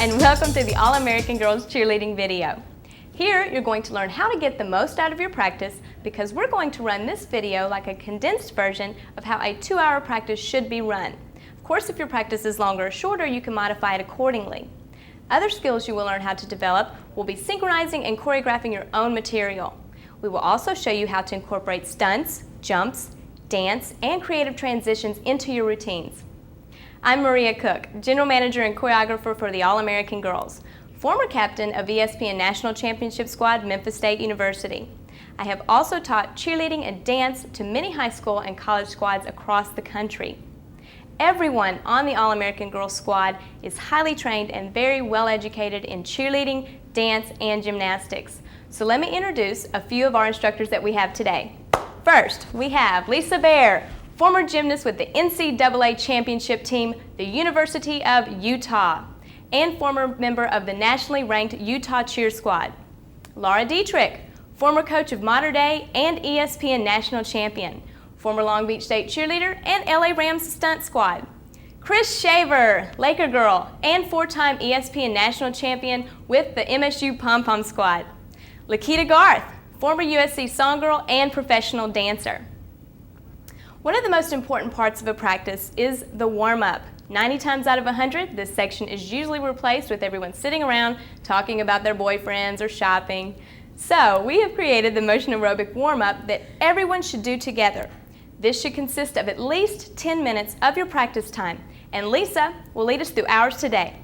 and welcome to the All-American Girls Cheerleading video. Here, you're going to learn how to get the most out of your practice because we're going to run this video like a condensed version of how a 2-hour practice should be run. Of course, if your practice is longer or shorter, you can modify it accordingly. Other skills you will learn how to develop will be synchronizing and choreographing your own material. We will also show you how to incorporate stunts, jumps, dance, and creative transitions into your routines. I'm Maria Cook, General Manager and Choreographer for the All-American Girls, former captain of ESPN National Championship Squad, Memphis State University. I have also taught cheerleading and dance to many high school and college squads across the country. Everyone on the All-American Girls squad is highly trained and very well educated in cheerleading, dance, and gymnastics. So let me introduce a few of our instructors that we have today. First, we have Lisa Bear, former gymnast with the NCAA championship team, the University of Utah, and former member of the nationally ranked Utah Cheer Squad. Laura Dietrich, former coach of Mater Dei and ESPN national champion, former Long Beach State cheerleader and LA Rams stunt squad. Chris Shaver, Laker girl and 4-time ESPN national champion with the MSU Pom Pom squad. Lakita Garth, former USC song girl and professional dancer. One of the most important parts of a practice is the warm-up. 90 times out of 100, this section is usually replaced with everyone sitting around talking about their boyfriends or shopping. So we have created the motion aerobic warm-up that everyone should do together. This should consist of at least 10 minutes of your practice time, and Lisa will lead us through ours today.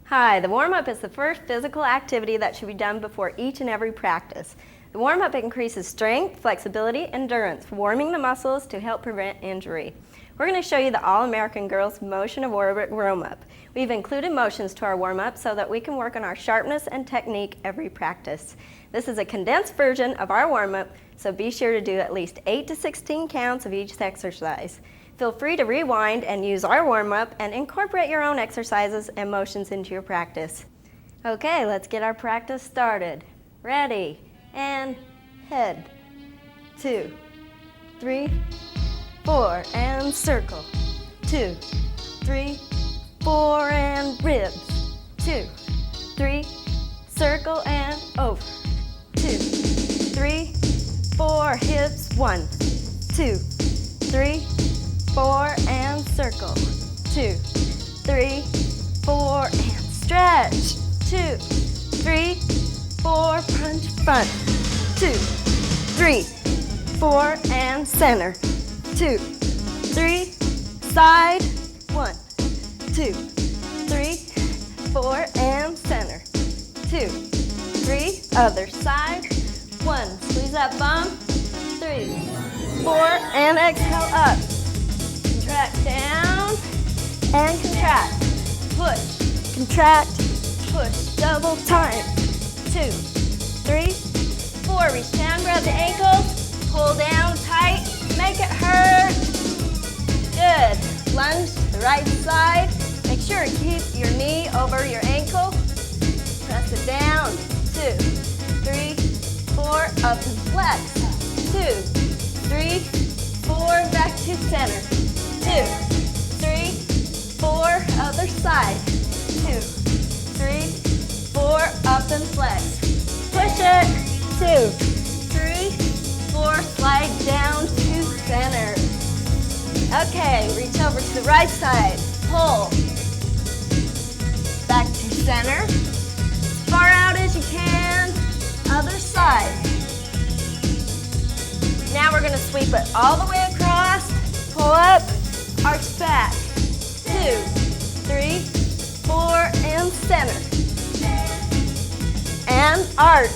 Hi, the warm-up is the first physical activity that should be done before each and every practice. The warm-up increases strength, flexibility, endurance, warming the muscles to help prevent injury. We're going to show you the All-American Girls Motion Aerobic warm-up. We've included motions to our warm-up so that we can work on our sharpness and technique every practice. This is a condensed version of our warm-up, so be sure to do at least 8 to 16 counts of each exercise. Feel free to rewind and use our warm-up and incorporate your own exercises and motions into your practice. Okay, let's get our practice started. Ready, and head, 2, 3, 4, and circle, 2, 3, 4, and ribs, 2, 3, circle and over, 2, 3, 4, hips, 1, 2, 3, 4, and circle, 2, 3, 4, and stretch, 2, 3, 4, punch front, 2, 3, 4, and center, 2, 3, side, 1, 2, 3, 4, and center, 2, 3, other side, 1, squeeze that bum, 3, 4, and exhale up. Contract down and contract, push, contract, push, double time, 2, 3, 4, reach down, grab the ankles, pull down tight, make it hurt, good, lunge to the right side, make sure to keep your knee over your ankle, press it down, 2, 3, 4, up and flex, 2, 3, 4, back to center, 2, 3, 4, other side, 2, 3, 4, up and flex. Push it, 2, 3, 4, slide down to center. Okay, reach over to the right side, pull, back to center, as far out as you can, other side. Now we're going to sweep it all the way across, pull up, arch back, 2, 3, 4, and center, and arch.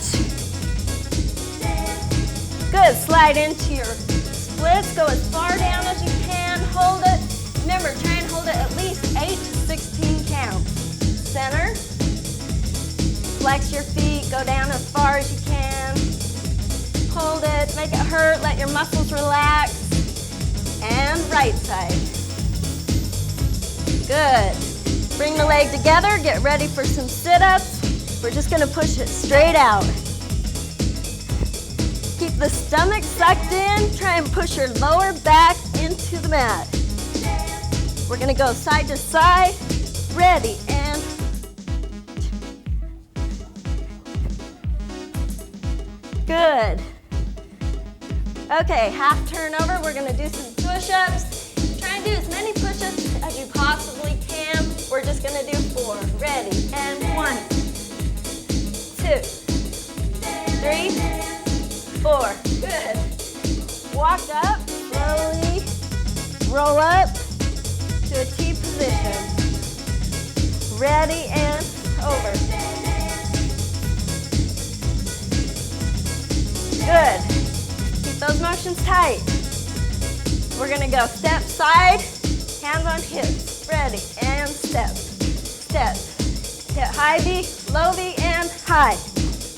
Good, slide into your splits, go as far down as you can, hold it. Remember, try and hold it at least 8 to 16 counts. Center, flex your feet, go down as far as you can, hold it, make it hurt, let your muscles relax. And right side. Good. Bring the leg together, get ready for some sit-ups. We're just gonna push it straight out. Keep the stomach sucked in, try and push your lower back into the mat. We're going to go side to side. Ready, and good. Okay, half turnover. We're going to do some push-ups. Try and do as many push-ups as you possibly can. We're just going to do 4. Ready, and 1, 2, 3, 4. Good. Walk up, slowly roll up to a T position. Ready, and over. Good. Keep those motions tight. We're going to go step, side, hands on hips. Ready, and step, step. Hit high V, low V, and high,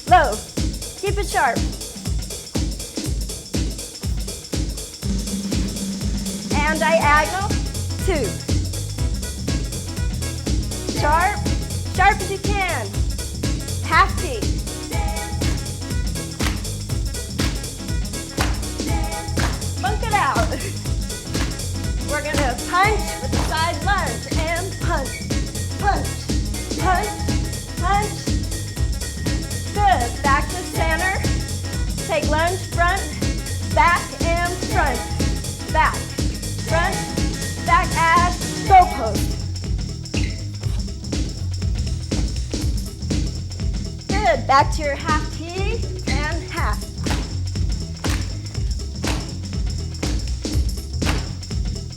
low. Keep it sharp. And diagonal, 2. Sharp, sharp as you can. Half T. Funk it out. We're going to punch with the side lunge and punch, punch, punch, punch. Good. Back to center. Take lunge, front, back, and front. Back, front, back, as go post. Good. Back to your half T and half.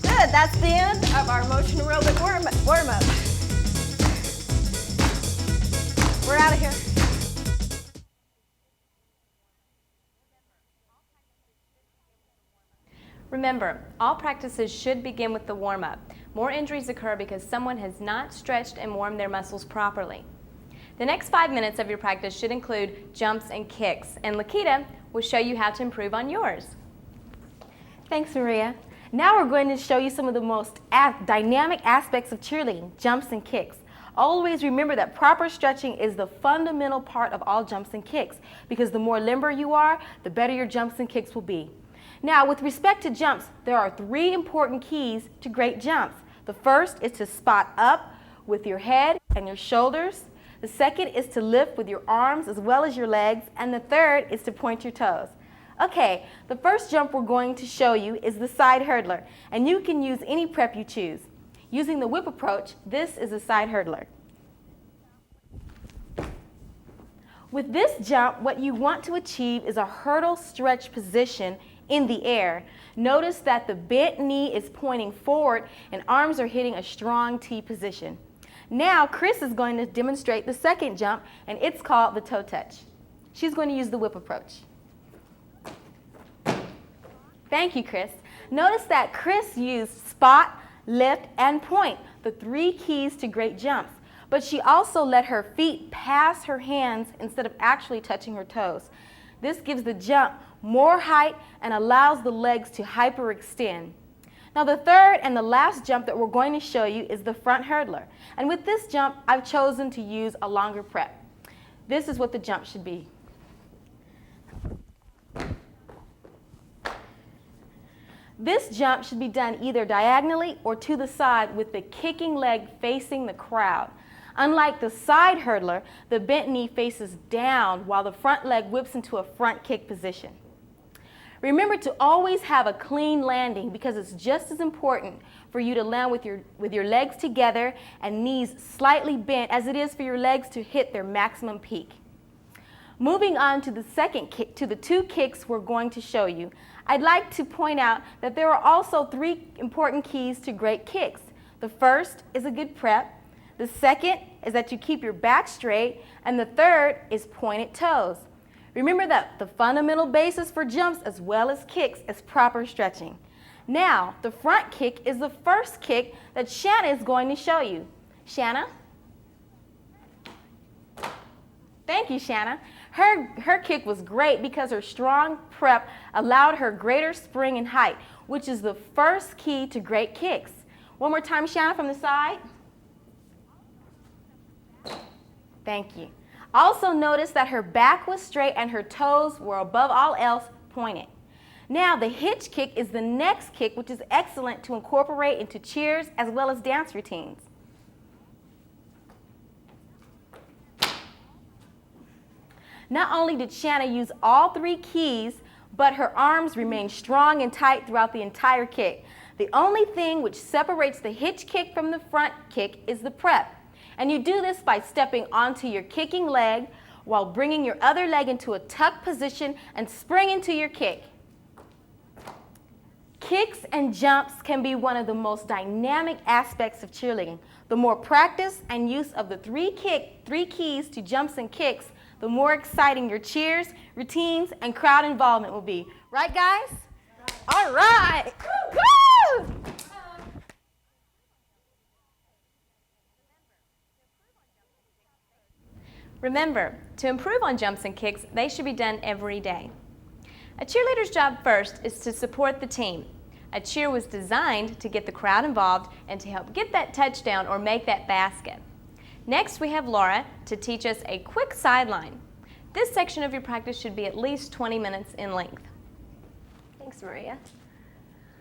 Good. That's the end of our motion aerobic warm-up. We're out of here. Remember, all practices should begin with the warm-up. More injuries occur because someone has not stretched and warmed their muscles properly. The next 5 minutes of your practice should include jumps and kicks, and Lakita will show you how to improve on yours. Thanks, Maria. Now we're going to show you some of the most dynamic aspects of cheerleading, jumps and kicks. Always remember that proper stretching is the fundamental part of all jumps and kicks, because the more limber you are, the better your jumps and kicks will be. Now, with respect to jumps, there are 3 important keys to great jumps. The first is to spot up with your head and your shoulders. The second is to lift with your arms as well as your legs. And the third is to point your toes. Okay, the first jump we're going to show you is the side hurdler. And you can use any prep you choose. Using the whip approach, this is a side hurdler. With this jump, what you want to achieve is a hurdle stretch position in the air. Notice that the bent knee is pointing forward and arms are hitting a strong T position. Now, Chris is going to demonstrate the second jump, and it's called the toe touch. She's going to use the whip approach. Thank you, Chris. Notice that Chris used spot, lift, and point, the 3 keys to great jumps. But she also let her feet pass her hands instead of actually touching her toes. This gives the jump more height and allows the legs to hyperextend. Now, the third and the last jump that we're going to show you is the front hurdler. And with this jump, I've chosen to use a longer prep. This is what the jump should be. This jump should be done either diagonally or to the side with the kicking leg facing the crowd. Unlike the side hurdler, the bent knee faces down while the front leg whips into a front kick position. Remember to always have a clean landing, because it's just as important for you to land with your legs together and knees slightly bent as it is for your legs to hit their maximum peak. Moving on to the second kick, to the 2 kicks we're going to show you, I'd like to point out that there are also 3 important keys to great kicks. The first is a good prep. The second is that you keep your back straight. And the third is pointed toes. Remember that the fundamental basis for jumps as well as kicks is proper stretching. Now, the front kick is the first kick that Shanna is going to show you. Shanna? Thank you, Shanna. Her kick was great because her strong prep allowed her greater spring and height, which is the first key to great kicks. One more time, Shanna, from the side. Thank you. Also notice that her back was straight and her toes were above all else pointed. Now the hitch kick is the next kick, which is excellent to incorporate into cheers as well as dance routines. Not only did Shanna use all 3 keys, but her arms remained strong and tight throughout the entire kick. The only thing which separates the hitch kick from the front kick is the prep. And you do this by stepping onto your kicking leg while bringing your other leg into a tuck position and spring into your kick. Kicks and jumps can be one of the most dynamic aspects of cheerleading. The more practice and use of the 3 keys to jumps and kicks, the more exciting your cheers, routines, and crowd involvement will be. Right, guys? Right. All right. Woo! Remember, to improve on jumps and kicks, they should be done every day. A cheerleader's job first is to support the team. A cheer was designed to get the crowd involved and to help get that touchdown or make that basket. Next, we have Laura to teach us a quick sideline. This section of your practice should be at least 20 minutes in length. Thanks, Maria.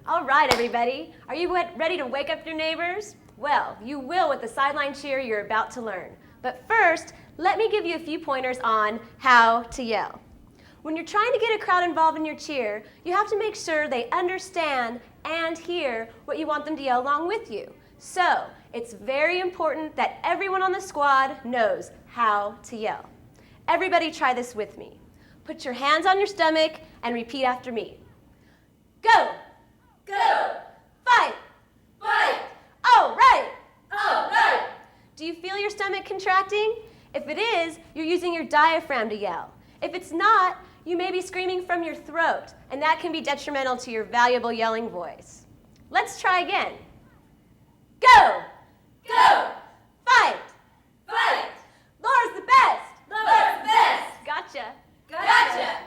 All right, everybody. Are you ready to wake up your neighbors? Well, you will with the sideline cheer you're about to learn. But first, let me give you a few pointers on how to yell. When you're trying to get a crowd involved in your cheer, you have to make sure they understand and hear what you want them to yell along with you. So, it's very important that everyone on the squad knows how to yell. Everybody try this with me. Put your hands on your stomach and repeat after me. Go! Go! Fight! Fight! All right! All right! Do you feel your stomach contracting? If it is, you're using your diaphragm to yell. If it's not, you may be screaming from your throat, and that can be detrimental to your valuable yelling voice. Let's try again. Go! Go! Fight! Fight! Laura's the best! Laura's the best! Gotcha! Gotcha!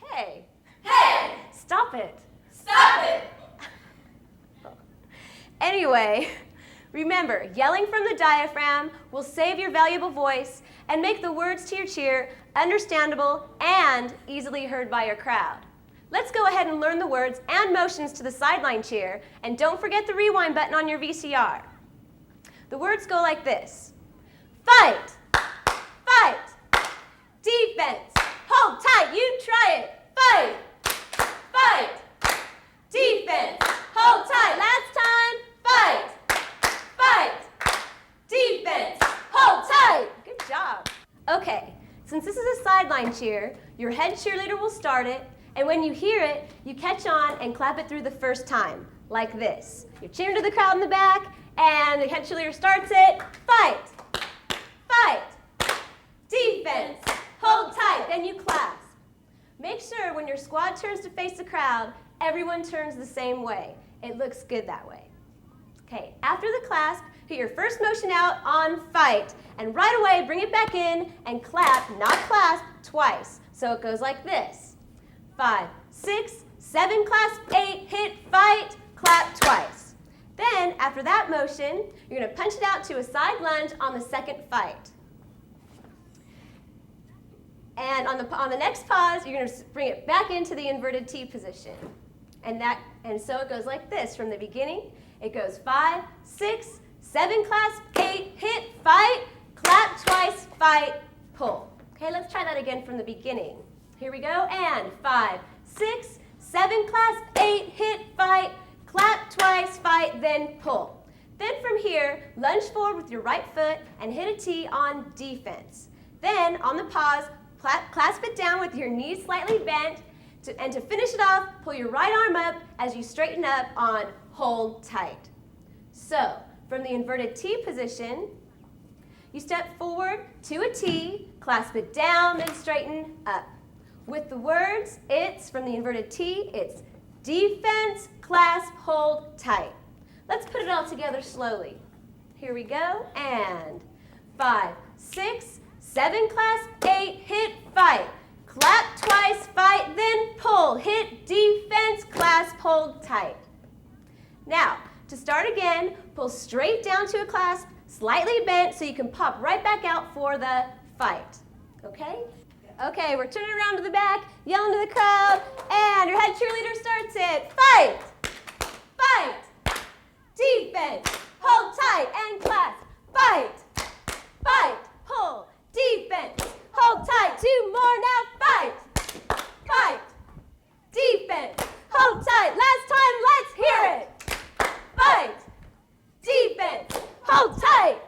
Hey! Hey! Stop it! Stop it! Anyway, remember, yelling from the diaphragm will save your valuable voice and make the words to your cheer understandable and easily heard by your crowd. Let's go ahead and learn the words and motions to the sideline cheer, and don't forget the rewind button on your VCR. The words go like this. Fight! Fight! Defense! Hold tight, you try it! Fight! Fight! Defense! Hold tight, last time! Fight! Fight! Defense! Hold tight! Good job. Okay, since this is a sideline cheer, your head cheerleader will start it, and when you hear it, you catch on and clap it through the first time, like this. You're cheering to the crowd in the back, and the head cheerleader starts it. Fight! Fight! Defense! Hold tight, then you clasp. Make sure when your squad turns to face the crowd, everyone turns the same way. It looks good that way. Okay, after the clasp, put your first motion out on fight, and right away bring it back in and clap, not clasp, twice. So it goes like this. 5, 6, 7, clasp, 8, hit, fight, clap twice. Then, after that motion, you're going to punch it out to a side lunge on the second fight. And on the next pause, you're going to bring it back into the inverted T position. And so it goes like this from the beginning. It goes 5, 6, 7, clasp, 8, hit, fight, clap twice, fight, pull. Okay, let's try that again from the beginning. Here we go, and 5, 6, 7, clasp, 8, hit, fight, clap twice, fight, then pull. Then from here, lunge forward with your right foot and hit a T on defense. Then on the pause, clasp it down with your knees slightly bent, and to finish it off, pull your right arm up as you straighten up on hold tight. So, from the inverted T position, you step forward to a T, clasp it down, then straighten up. With the words, it's, from the inverted T, it's defense, clasp, hold, tight. Let's put it all together slowly. Here we go, and 5, 6, 7, clasp, 8, hit, fight. Clap twice, fight, then pull. Hit, defense, clasp, hold, tight. Now, to start again, pull straight down to a clasp, slightly bent so you can pop right back out for the fight. Okay? Okay, we're turning around to the back, yelling to the crowd, and your head cheerleader starts it. Fight! Fight! Defense! Hold tight and clasp. Fight! Fight! Pull! Defense! Hold tight. 2 more now. Fight! Fight! Defense! Hold tight. Last time, let's hear it. Fight! Defense! Hold tight!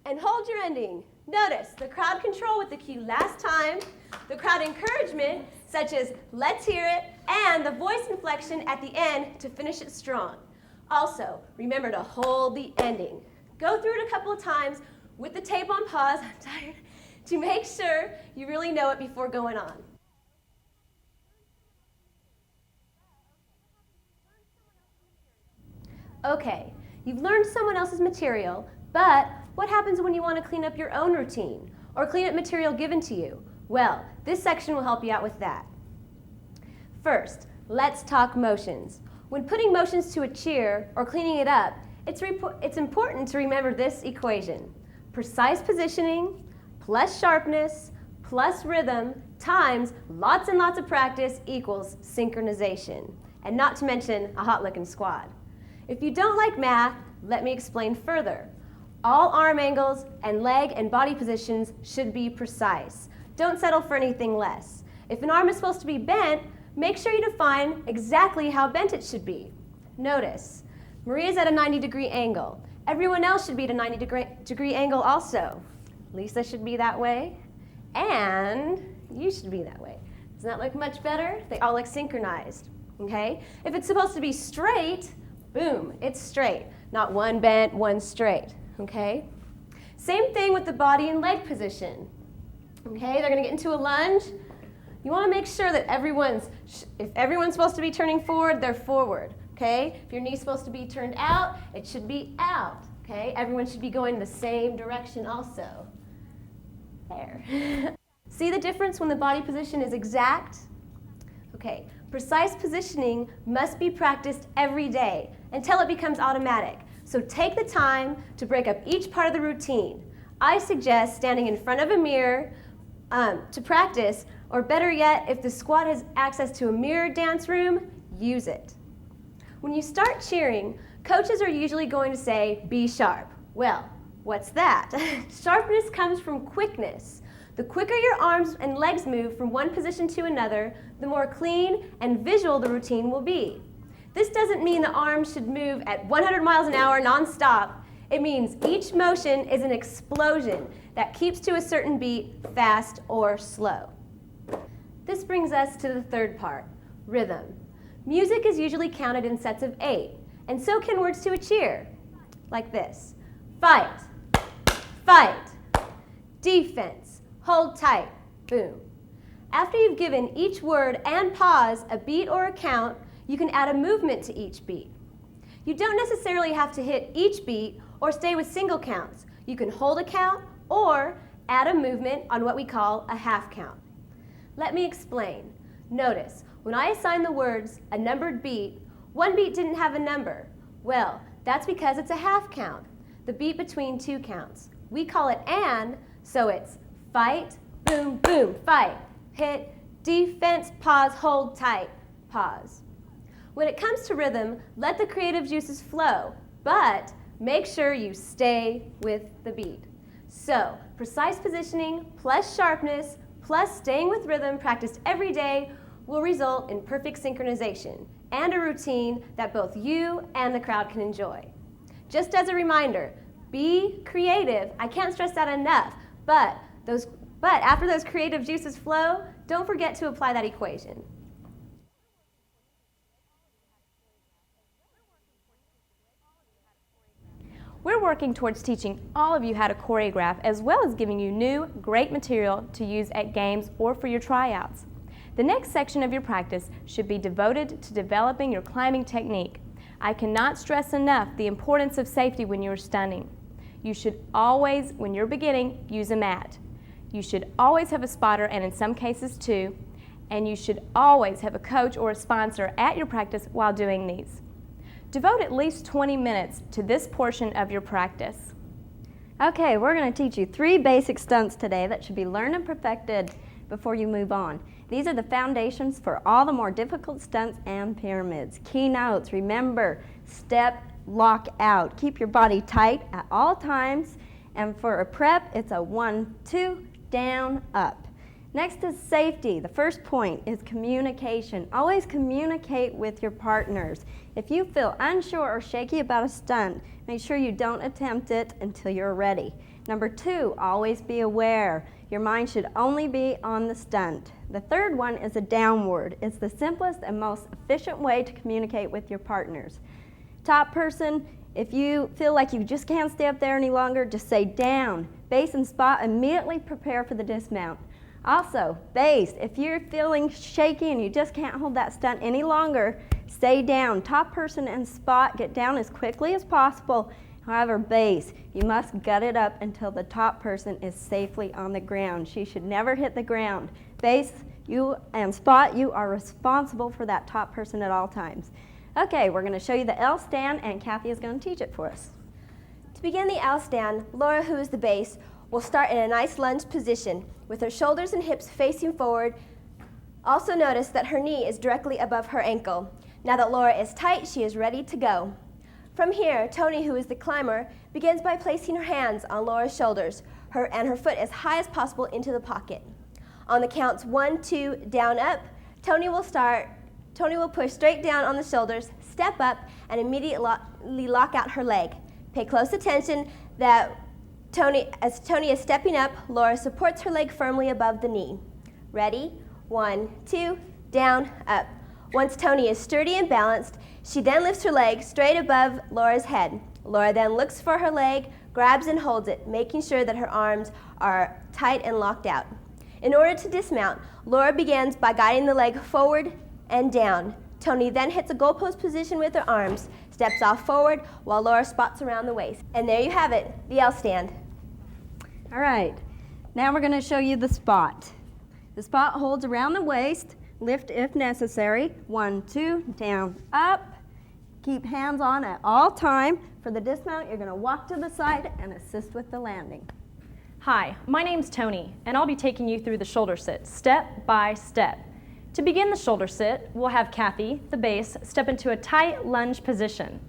And hold your ending. Notice the crowd control with the cue last time, the crowd encouragement, such as let's hear it, and the voice inflection at the end to finish it strong. Also, remember to hold the ending. Go through it a couple of times with the tape on pause, I'm tired, to make sure you really know it before going on. Okay, you've learned someone else's material, but what happens when you want to clean up your own routine or clean up material given to you? Well, this section will help you out with that. First, let's talk motions. When putting motions to a cheer or cleaning it up, it's important to remember this equation. Precise positioning plus sharpness plus rhythm times lots and lots of practice equals synchronization, and not to mention a hot-looking squad. If you don't like math, let me explain further. All arm angles and leg and body positions should be precise. Don't settle for anything less. If an arm is supposed to be bent, make sure you define exactly how bent it should be. Notice, Maria's at a 90-degree angle. Everyone else should be at a 90-degree angle also. Lisa should be that way, and you should be that way. Doesn't that look much better? They all look synchronized, okay? If it's supposed to be straight, boom, it's straight. Not one bent, one straight. Okay? Same thing with the body and leg position. Okay, they're going to get into a lunge. You want to make sure that if everyone's supposed to be turning forward, they're forward. Okay? If your knee's supposed to be turned out, it should be out. Okay? Everyone should be going the same direction also. There. See the difference when the body position is exact? Okay, precise positioning must be practiced every day until it becomes automatic. So take the time to break up each part of the routine. I suggest standing in front of a mirror to practice, or better yet, if the squad has access to a mirror dance room, use it. When you start cheering, coaches are usually going to say, be sharp. Well, what's that? Sharpness comes from quickness. The quicker your arms and legs move from one position to another, the more clean and visual the routine will be. This doesn't mean the arms should move at 100 miles an hour nonstop. It means each motion is an explosion that keeps to a certain beat, fast or slow. This brings us to the third part, rhythm. Music is usually counted in sets of 8, and so can words to a cheer, like this. Fight, fight, defense, hold tight, boom. After you've given each word and pause a beat or a count, you can add a movement to each beat. You don't necessarily have to hit each beat or stay with single counts. You can hold a count or add a movement on what we call a half count. Let me explain. Notice, when I assign the words a numbered beat, one beat didn't have a number. Well, that's because it's a half count, the beat between 2 counts. We call it an, so it's fight, boom, boom, fight, hit, defense, pause, hold tight, pause. When it comes to rhythm, let the creative juices flow, but make sure you stay with the beat. So, precise positioning plus sharpness plus staying with rhythm practiced every day will result in perfect synchronization and a routine that both you and the crowd can enjoy. Just as a reminder, be creative. I can't stress that enough, but after those creative juices flow, don't forget to apply that equation. We're working towards teaching all of you how to choreograph, as well as giving you new, great material to use at games or for your tryouts. The next section of your practice should be devoted to developing your climbing technique. I cannot stress enough the importance of safety when you're stunning. You should always, when you're beginning, use a mat. You should always have a spotter, and in some cases 2, and you should always have a coach or a sponsor at your practice while doing these. Devote at least 20 minutes to this portion of your practice. Okay, we're going to teach you 3 basic stunts today that should be learned and perfected before you move on. These are the foundations for all the more difficult stunts and pyramids. Key notes, remember, step, lock out. Keep your body tight at all times. And for a prep, it's a 1, 2, down, up. Next is safety. The first point is communication. Always communicate with your partners. If you feel unsure or shaky about a stunt, make sure you don't attempt it until you're ready. Number 2, always be aware. Your mind should only be on the stunt. The third one is a downward. It's the simplest and most efficient way to communicate with your partners. Top person, if you feel like you just can't stay up there any longer, just say down. Base and spot, immediately prepare for the dismount. Also, base, if you're feeling shaky and you just can't hold that stunt any longer, stay down. Top person and spot, get down as quickly as possible. However, base, you must gut it up until the top person is safely on the ground. She should never hit the ground. Base, you and spot, you are responsible for that top person at all times. Okay, we're going to show you the L stand, and Kathy is going to teach it for us. To begin the L stand, Laura, who is the base, will start in a nice lunge position with her shoulders and hips facing forward. Also notice that her knee is directly above her ankle. Now that Laura is tight, she is ready to go. From here, Tony, who is the climber, begins by placing her hands on Laura's shoulders and her foot as high as possible into the pocket. On the counts 1, 2, down, up, Tony will push straight down on the shoulders, step up, and immediately lock out her leg. Pay close attention that as Tony is stepping up, Laura supports her leg firmly above the knee. Ready? 1, 2, down, up. Once Tony is sturdy and balanced, she then lifts her leg straight above Laura's head. Laura then looks for her leg, grabs and holds it, making sure that her arms are tight and locked out. In order to dismount, Laura begins by guiding the leg forward and down. Tony then hits a goalpost position with her arms, steps off forward while Laura spots around the waist. And there you have it, the L stand. All right, now we're going to show you the spot. The spot holds around the waist, lift if necessary. 1, 2, down, up. Keep hands on at all time. For the dismount, you're going to walk to the side and assist with the landing. Hi, my name's Tony, and I'll be taking you through the shoulder sit, step by step. To begin the shoulder sit, we'll have Kathy, the base, step into a tight lunge position.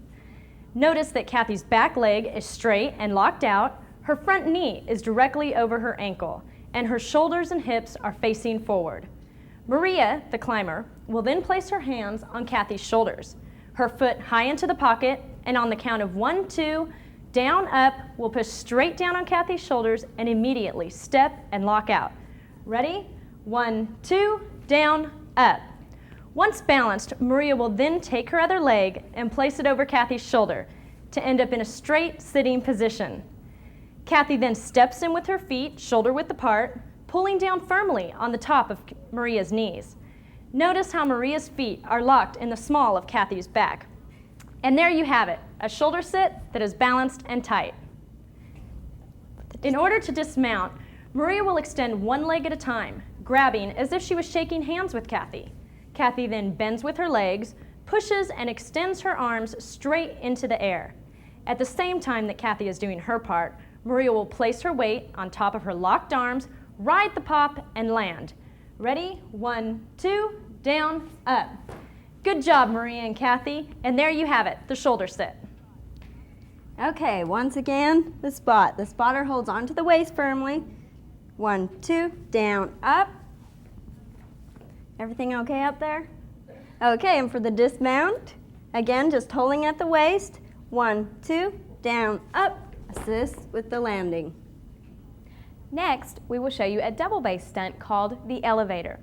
Notice that Kathy's back leg is straight and locked out, her front knee is directly over her ankle, and her shoulders and hips are facing forward. Maria, the climber, will then place her hands on Kathy's shoulders, her foot high into the pocket, and on the count of 1, 2, down, up, we'll push straight down on Kathy's shoulders and immediately step and lock out. Ready? 1, 2, down, up. Once balanced, Maria will then take her other leg and place it over Kathy's shoulder to end up in a straight sitting position. Kathy then steps in with her feet shoulder width apart, pulling down firmly on the top of Maria's knees. Notice how Maria's feet are locked in the small of Kathy's back. And there you have it, a shoulder sit that is balanced and tight. In order to dismount, Maria will extend one leg at a time, grabbing as if she was shaking hands with Kathy. Kathy then bends with her legs, pushes and extends her arms straight into the air. At the same time that Kathy is doing her part, Maria will place her weight on top of her locked arms, ride the pop, and land. Ready? 1, 2, down, up. Good job, Maria and Kathy. And there you have it, the shoulder sit. Okay, once again, the spot. The spotter holds onto the waist firmly. 1, 2, down, up. Everything okay up there? Okay, and for the dismount, again, just holding at the waist. 1, 2, down, up. Assist with the landing. Next, we will show you a double base stunt called the elevator.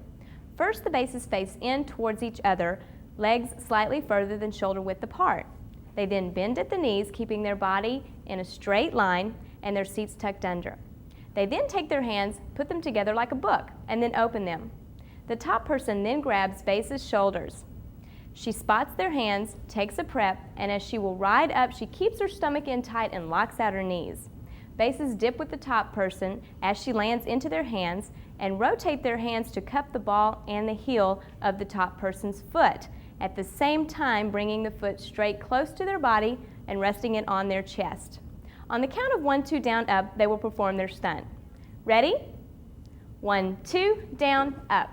First, the bases face in towards each other, legs slightly further than shoulder width apart. They then bend at the knees, keeping their body in a straight line and their seats tucked under. They then take their hands, put them together like a book, and then open them. The top person then grabs base's shoulders. She spots their hands, takes a prep, and as she will ride up, she keeps her stomach in tight and locks out her knees. Bases dip with the top person as she lands into their hands and rotate their hands to cup the ball and the heel of the top person's foot, at the same time bringing the foot straight close to their body and resting it on their chest. On the count of 1, 2, down, up, they will perform their stunt. Ready? 1, 2, down, up.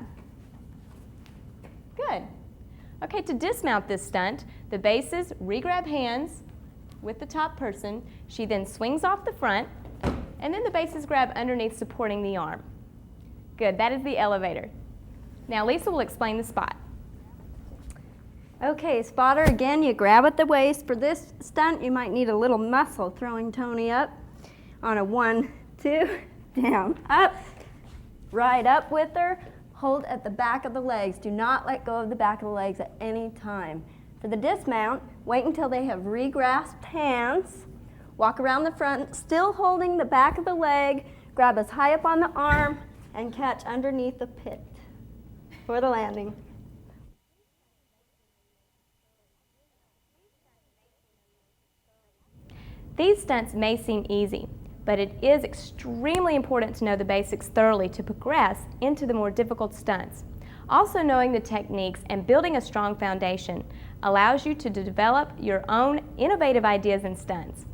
Good. Okay, to dismount this stunt, the basses re-grab hands with the top person. She then swings off the front, and then the basses grab underneath, supporting the arm. Good, that is the elevator. Now Lisa will explain the spot. Okay, spotter, again, you grab at the waist. For this stunt, you might need a little muscle, throwing Tony up on a 1, 2, down, up, right up with her. Hold at the back of the legs. Do not let go of the back of the legs at any time. For the dismount, wait until they have re-grasped hands. Walk around the front, still holding the back of the leg. Grab as high up on the arm and catch underneath the pit for the landing. These stunts may seem easy, but it is extremely important to know the basics thoroughly to progress into the more difficult stunts. Also, knowing the techniques and building a strong foundation allows you to develop your own innovative ideas and stunts.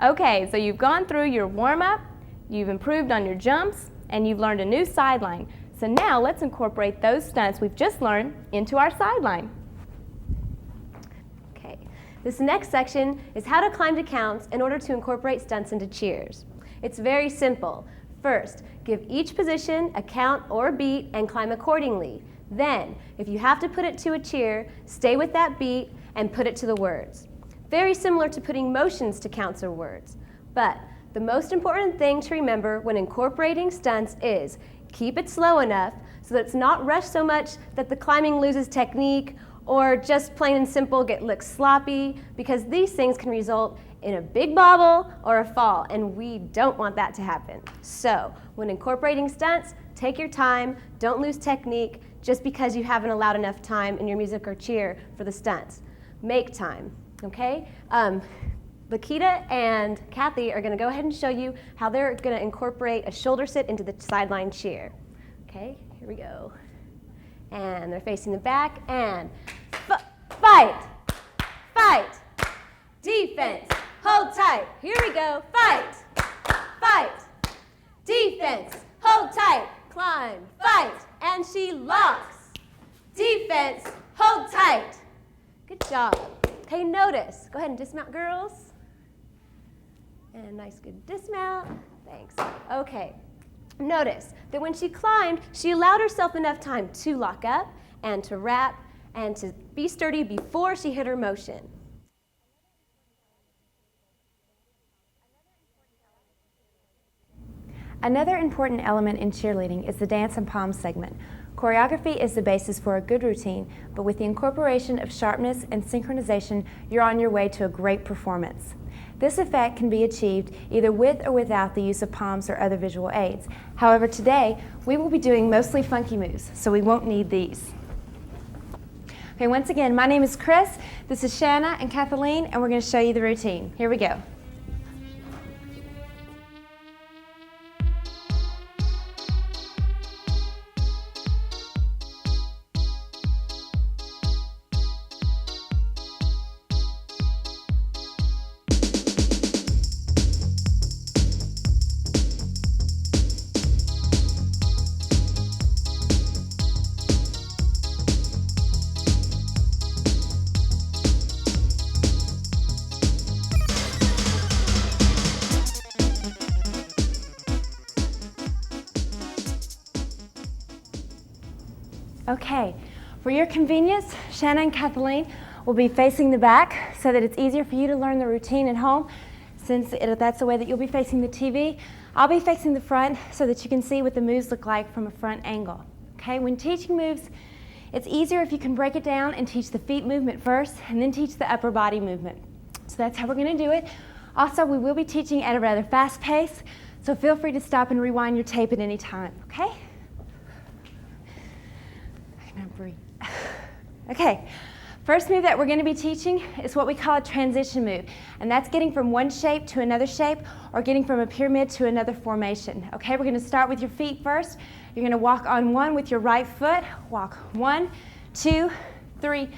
Okay, so you've gone through your warm-up, you've improved on your jumps, and you've learned a new sideline. So now let's incorporate those stunts we've just learned into our sideline. Okay, this next section is how to climb to counts in order to incorporate stunts into cheers. It's very simple. First, give each position a count or a beat and climb accordingly. Then, if you have to put it to a cheer, stay with that beat and put it to the words. Very similar to putting motions to counts or words. But the most important thing to remember when incorporating stunts is keep it slow enough so that it's not rushed so much that the climbing loses technique or just plain and simple looks sloppy, because these things can result in a big bobble or a fall, and we don't want that to happen. So when incorporating stunts, take your time, don't lose technique just because you haven't allowed enough time in your music or cheer for the stunts. Make time, okay? Lakita and Kathy are gonna go ahead and show you how they're gonna incorporate a shoulder sit into the sideline cheer. Okay, here we go. And they're facing the back, and fight, fight, defense, hold tight. Here we go, fight, fight, defense, hold tight, climb, fight, and she locks. Defense, hold tight. Good job. Okay, notice. Go ahead and dismount, girls. And nice, good dismount. Thanks. Okay. Notice that when she climbed, she allowed herself enough time to lock up and to wrap and to be sturdy before she hit her motion. Another important element in cheerleading is the dance and palm segment. Choreography is the basis for a good routine, but with the incorporation of sharpness and synchronization, you're on your way to a great performance. This effect can be achieved either with or without the use of palms or other visual aids. However, today, we will be doing mostly funky moves, so we won't need these. Okay, once again, my name is Chris, this is Shanna and Kathleen, and we're going to show you the routine. Here we go. Okay, for your convenience, Shanna and Kathleen will be facing the back so that it's easier for you to learn the routine at home, since that's the way that you'll be facing the TV. I'll be facing the front so that you can see what the moves look like from a front angle. Okay, when teaching moves, it's easier if you can break it down and teach the feet movement first and then teach the upper body movement. So that's how we're going to do it. Also, we will be teaching at a rather fast pace, so feel free to stop and rewind your tape at any time, okay? Breathe. Okay, first move that we're going to be teaching is what we call a transition move, and that's getting from one shape to another shape or getting from a pyramid to another formation. Okay, we're going to start with your feet first. You're going to walk on one with your right foot. Walk 1, 2, 3,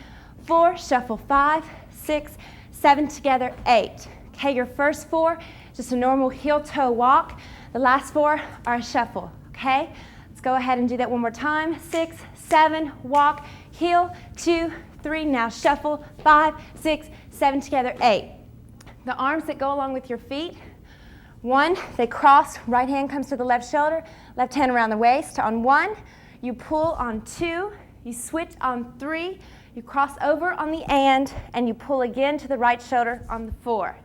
4, shuffle 5, 6, 7 together, 8. Okay, your first 4, just a normal heel-toe walk. The last 4 are a shuffle. Okay, go ahead and do that one more time. 6, 7, walk, heel, 2, 3, now shuffle, 5, 6, 7, together, 8. The arms that go along with your feet, 1, they cross, right hand comes to the left shoulder, left hand around the waist. On 1, you pull on 2, you switch on 3, you cross over on the and you pull again to the right shoulder on the 4.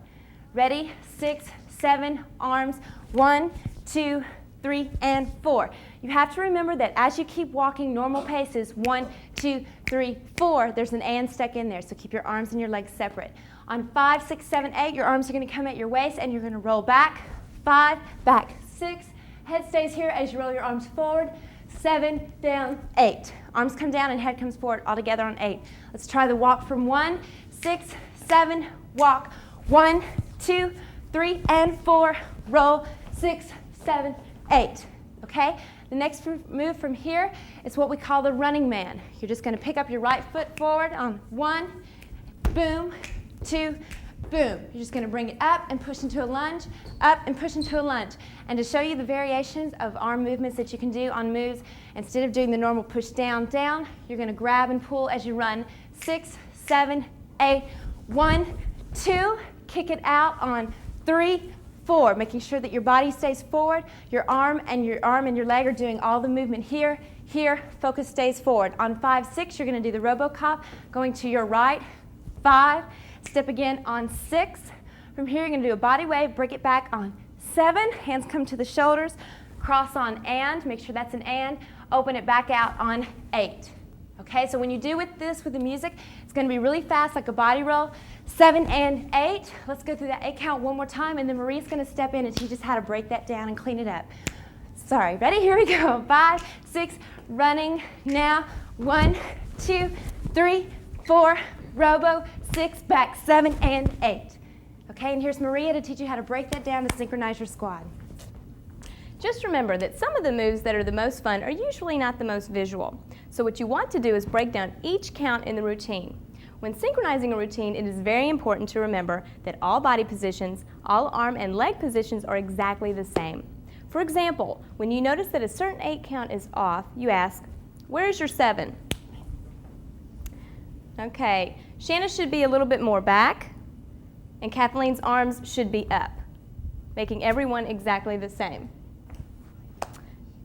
Ready? 6, 7, arms, 1, 2, 3, and 4. You have to remember that as you keep walking normal paces, 1, 2, 3, 4, there's an and stuck in there, so keep your arms and your legs separate. On 5, 6, 7, 8, your arms are going to come at your waist and you're going to roll back. 5, back, 6, head stays here as you roll your arms forward. 7, down, 8. Arms come down and head comes forward all together on 8. Let's try the walk from 1, 6, 7, walk. 1, 2, 3, and 4, roll, 6, 7, 8. Okay? The next move from here is what we call the running man. You're just going to pick up your right foot forward on 1, boom, 2, boom. You're just going to bring it up and push into a lunge, up and push into a lunge. And to show you the variations of arm movements that you can do on moves, instead of doing the normal push down, down, you're going to grab and pull as you run. 6, 7, 8, 1, 2, kick it out on 3, 4, making sure that your body stays forward, your arm and your leg are doing all the movement here, here, focus stays forward. On 5, 6, you're going to do the RoboCop, going to your right, 5, step again on 6. From here, you're going to do a body wave, break it back on 7, hands come to the shoulders, cross on and, make sure that's an and, open it back out on 8. Okay, so when you do this with the music, it's going to be really fast, like a body roll. 7 and 8. Let's go through that 8 count one more time, and then Marie's going to step in and teach us how to break that down and clean it up. Sorry, ready? Here we go. 5, 6, running now. 1, 2, 3, 4, robo, 6, back, 7 and 8. Okay, and here's Maria to teach you how to break that down to synchronize your squad. Just remember that some of the moves that are the most fun are usually not the most visual. So what you want to do is break down each count in the routine. When synchronizing a routine, it is very important to remember that all body positions, all arm and leg positions are exactly the same. For example, when you notice that a certain 8 count is off, you ask, where's your 7? Okay, Shanna should be a little bit more back, and Kathleen's arms should be up, making everyone exactly the same.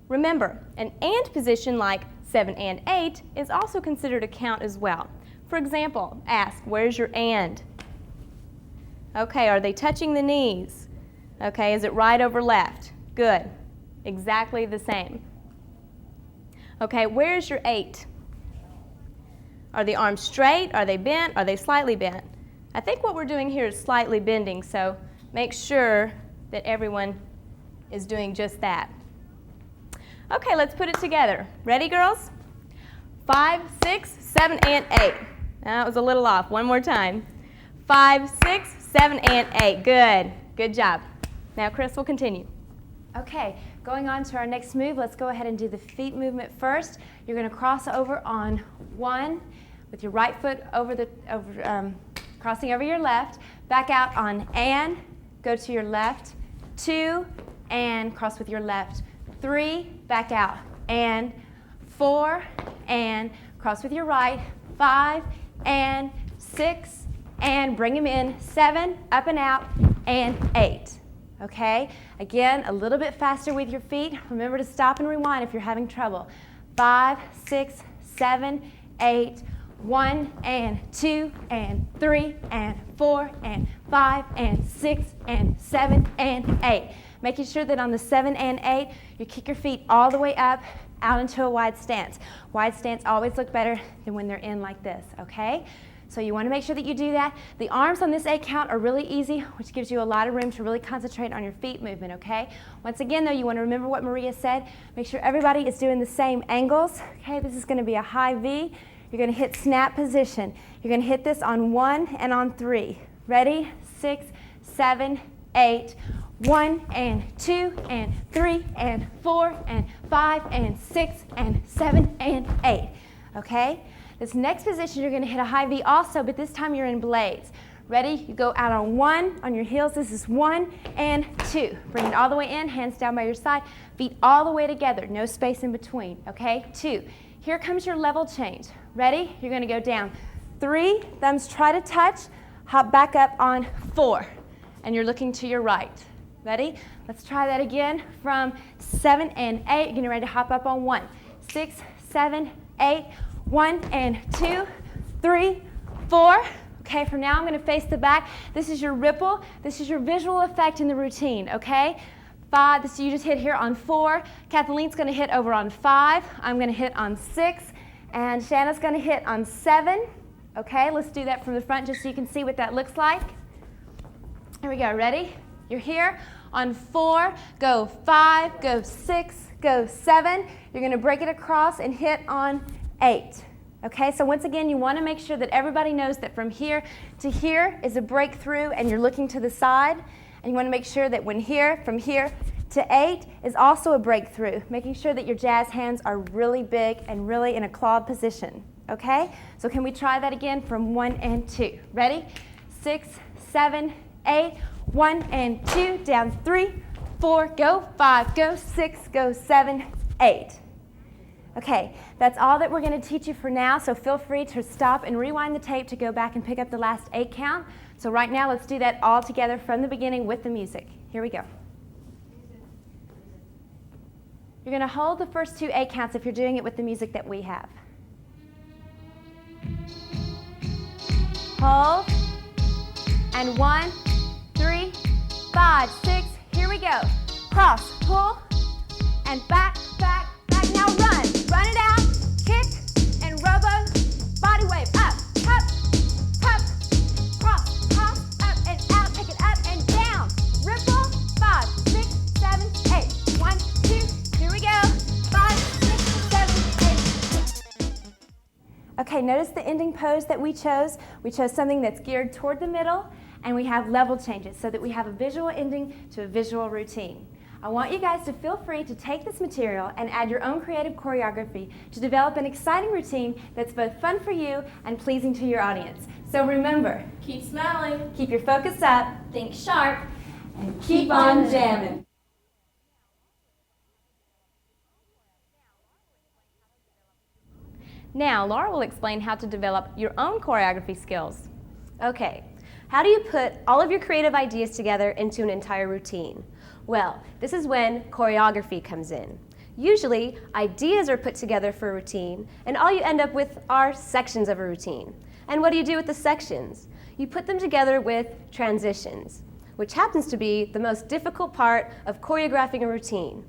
Remember, an and position like 7 and 8 is also considered a count as well. For example, ask, where's your and? Okay, are they touching the knees? Okay, is it right over left? Good. Exactly the same. Okay, where's your 8? Are the arms straight? Are they bent? Are they slightly bent? I think what we're doing here is slightly bending, so make sure that everyone is doing just that. Okay, let's put it together. Ready, girls? 5, 6, 7, and 8. That was a little off. One more time. 5, 6, 7, and 8. Good. Good job. Now, Chris will continue. Okay, going on to our next move, let's go ahead and do the feet movement first. You're going to cross over on 1 with your right foot crossing over your left. Back out on and, go to your left. 2, and cross with your left. 3, back out, and 4, and cross with your right, 5, and 6, and bring them in, 7, up and out, and 8. Okay? Again, a little bit faster with your feet. Remember to stop and rewind if you're having trouble. 5, 6, 7, 8, 1, and 2, and 3, and 4, and 5, and 6, and 7, and 8. Making sure that on the 7 and 8, you kick your feet all the way up, out into a wide stance. Wide stance always look better than when they're in like this, okay? So you want to make sure that you do that. The arms on this 8 count are really easy, which gives you a lot of room to really concentrate on your feet movement, okay? Once again, though, you want to remember what Maria said. Make sure everybody is doing the same angles, okay? This is going to be a high V. You're going to hit snap position. You're going to hit this on 1 and on 3. Ready? 6, 7, 8. 1 and 2 and 3 and 4 and 5 and 6 and 7 and 8. Okay? This next position you're going to hit a high V also, but this time you're in blades. Ready? You go out on 1, on your heels. This is 1 and 2. Bring it all the way in, hands down by your side, feet all the way together, no space in between, okay? 2. Here comes your level change. Ready? You're gonna go down 3, thumbs try to touch, hop back up on 4, and you're looking to your right. Ready? Let's try that again from 7 and 8, getting ready to hop up on 1, 6, 7, 8, 1 and 2, 3, 4. Okay, from now I'm going to face the back. This is your ripple. This is your visual effect in the routine, okay? 5, this you just hit here on 4. Kathleen's going to hit over on 5. I'm going to hit on 6. And Shanna's going to hit on 7. Okay, let's do that from the front just so you can see what that looks like. Here we go, ready? You're here on 4, go 5, go 6, go 7. You're going to break it across and hit on 8. Okay, so once again, you want to make sure that everybody knows that from here to here is a breakthrough and you're looking to the side. And you want to make sure that from here to 8 is also a breakthrough, making sure that your jazz hands are really big and really in a clawed position. Okay, so can we try that again from 1 and 2? Ready? 6, 7, 8, 1 and 2, down 3, 4, go 5, go 6, go 7, 8. Okay, that's all that we're going to teach you for now, so feel free to stop and rewind the tape to go back and pick up the last 8 count. So right now, let's do that all together from the beginning with the music. Here we go. You're going to hold the first 2 8 counts if you're doing it with the music that we have. Hold, and 1, 3, 5, 6, here we go. Cross, pull, and back, back, back. Now run it out, kick, and robo, body wave, up, up, up, cross, up, and out, take it up and down. Ripple, 5, 6, 7, 8. 1, 2, here we go. 5, 6, 7, 8. Okay, notice the ending pose that we chose. We chose something that's geared toward the middle, and we have level changes so that we have a visual ending to a visual routine. I want you guys to feel free to take this material and add your own creative choreography to develop an exciting routine that's both fun for you and pleasing to your audience. So remember, Keep smiling. keep your focus up, Think sharp. and keep on jamming. Now, Laura will explain how to develop your own choreography skills. Okay, how do you put all of your creative ideas together into an entire routine? Well, this is when choreography comes in. Usually, ideas are put together for a routine, and all you end up with are sections of a routine. And what do you do with the sections? You put them together with transitions, which happens to be the most difficult part of choreographing a routine.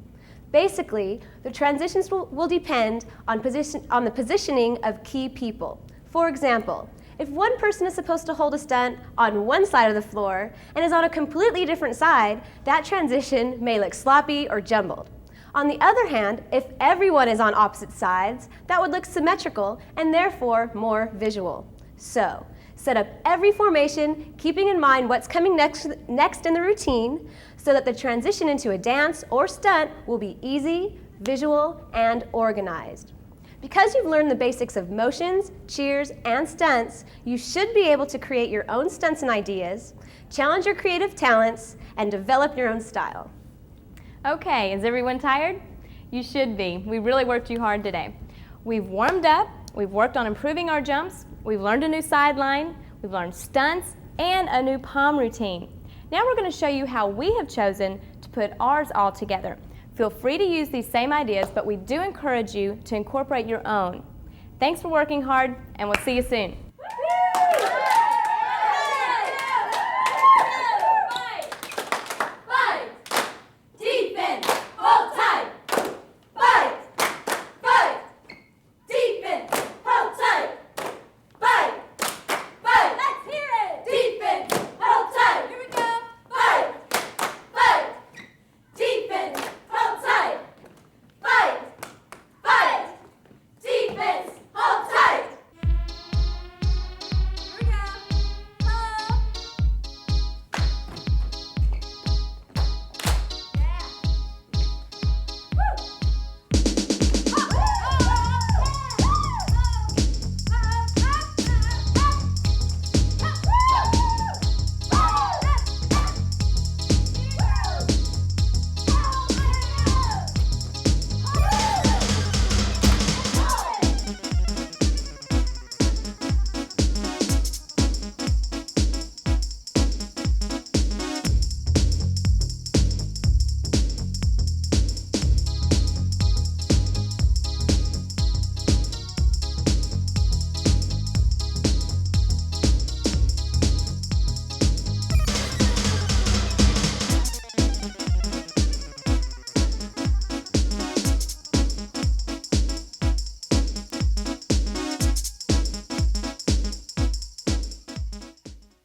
Basically, the transitions will depend on the positioning of key people. For example, if one person is supposed to hold a stunt on one side of the floor and is on a completely different side, that transition may look sloppy or jumbled. On the other hand, if everyone is on opposite sides, that would look symmetrical and therefore more visual. So, set up every formation, keeping in mind what's coming next in the routine, so that the transition into a dance or stunt will be easy, visual, and organized. Because you've learned the basics of motions, cheers, and stunts, you should be able to create your own stunts and ideas, challenge your creative talents, and develop your own style. Okay, is everyone tired? You should be. We really worked you hard today. We've warmed up, we've worked on improving our jumps, we've learned a new sideline, we've learned stunts, and a new palm routine. Now we're going to show you how we have chosen to put ours all together. Feel free to use these same ideas, but we do encourage you to incorporate your own. Thanks for working hard, and we'll see you soon.